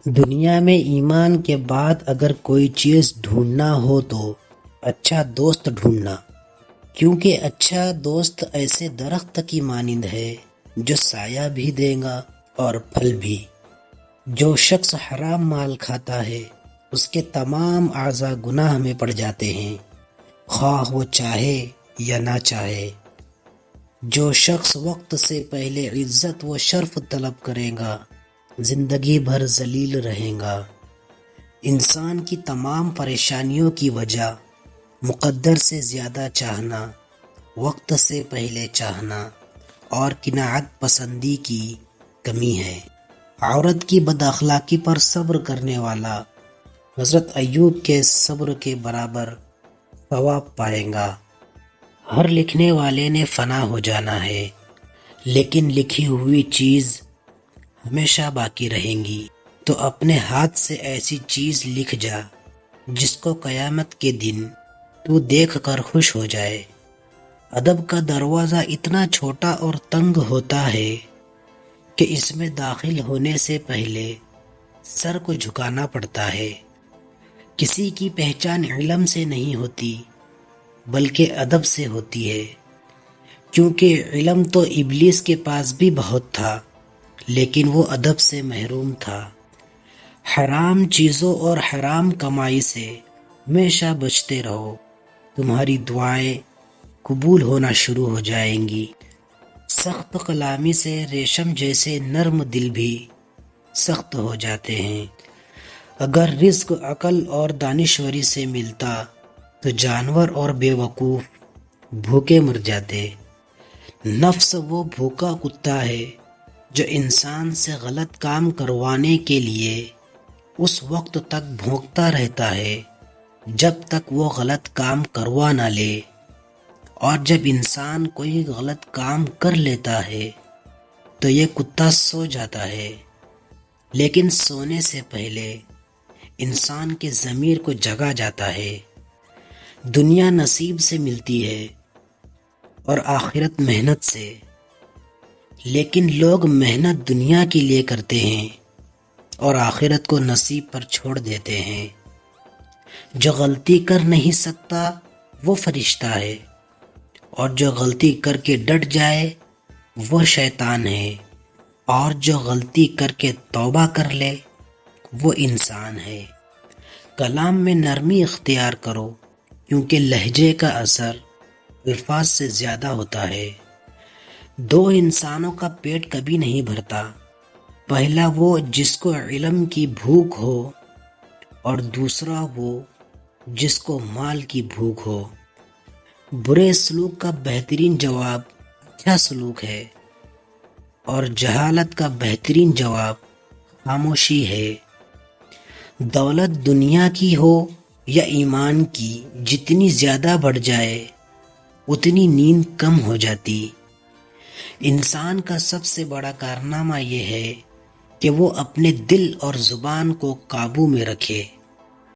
دنیا میں ایمان کے بعد اگر کوئی چیز ڈھونڈنا ہو تو اچھا دوست ڈھونڈنا، کیونکہ اچھا دوست ایسے درخت کی مانند ہے جو سایہ بھی دے گا اور پھل بھی۔ جو شخص حرام مال کھاتا ہے اس کے تمام اعضاء گناہ میں پڑ جاتے ہیں، خواہ وہ چاہے یا نہ چاہے۔ جو شخص وقت سے پہلے عزت و شرف طلب کرے گا زندگی بھر ذلیل رہے گا۔ انسان کی تمام پریشانیوں کی وجہ مقدر سے زیادہ چاہنا، وقت سے پہلے چاہنا اور قناعت پسندی کی کمی ہے۔ عورت کی بد اخلاقی پر صبر کرنے والا حضرت ایوب کے صبر کے برابر ثواب پائے گا۔ ہر لکھنے والے نے فنا ہو جانا ہے، لیکن لکھی ہوئی چیز ہمیشہ باقی رہیں گی۔ تو اپنے ہاتھ سے ایسی چیز لکھ جا جس کو قیامت کے دن تو دیکھ کر خوش ہو جائے۔ ادب کا دروازہ اتنا چھوٹا اور تنگ ہوتا ہے کہ اس میں داخل ہونے سے پہلے سر کو جھکانا پڑتا ہے۔ کسی کی پہچان علم سے نہیں ہوتی بلکہ ادب سے ہوتی ہے، کیونکہ علم تو ابلیس کے پاس بھی بہت تھا لیکن وہ ادب سے محروم تھا۔ حرام چیزوں اور حرام کمائی سے ہمیشہ بچتے رہو، تمہاری دعائیں قبول ہونا شروع ہو جائیں گی۔ سخت کلامی سے ریشم جیسے نرم دل بھی سخت ہو جاتے ہیں۔ اگر رزق عقل اور دانشوری سے ملتا تو جانور اور بے وقوف بھوکے مر جاتے۔ نفس وہ بھوکا کتا ہے جو انسان سے غلط کام کروانے کے لیے اس وقت تک بھونکتا رہتا ہے جب تک وہ غلط کام کروا نہ لے، اور جب انسان کوئی غلط کام کر لیتا ہے تو یہ کتا سو جاتا ہے، لیکن سونے سے پہلے انسان کے ضمیر کو جگا جاتا ہے۔ دنیا نصیب سے ملتی ہے اور آخرت محنت سے، لیکن لوگ محنت دنیا کے لیے کرتے ہیں اور آخرت کو نصیب پر چھوڑ دیتے ہیں۔ جو غلطی کر نہیں سکتا وہ فرشتہ ہے، اور جو غلطی کر کے ڈٹ جائے وہ شیطان ہے، اور جو غلطی کر کے توبہ کر لے وہ انسان ہے۔ کلام میں نرمی اختیار کرو، کیونکہ لہجے کا اثر الفاظ سے زیادہ ہوتا ہے۔ دو انسانوں کا پیٹ کبھی نہیں بھرتا، پہلا وہ جس کو علم کی بھوک ہو اور دوسرا وہ جس کو مال کی بھوک ہو۔ برے سلوک کا بہترین جواب اچھا سلوک ہے، اور جہالت کا بہترین جواب خاموشی ہے۔ دولت دنیا کی ہو یا ایمان کی، جتنی زیادہ بڑھ جائے اتنی نیند کم ہو جاتی۔ انسان کا سب سے بڑا کارنامہ یہ ہے کہ وہ اپنے دل اور زبان کو قابو میں رکھے۔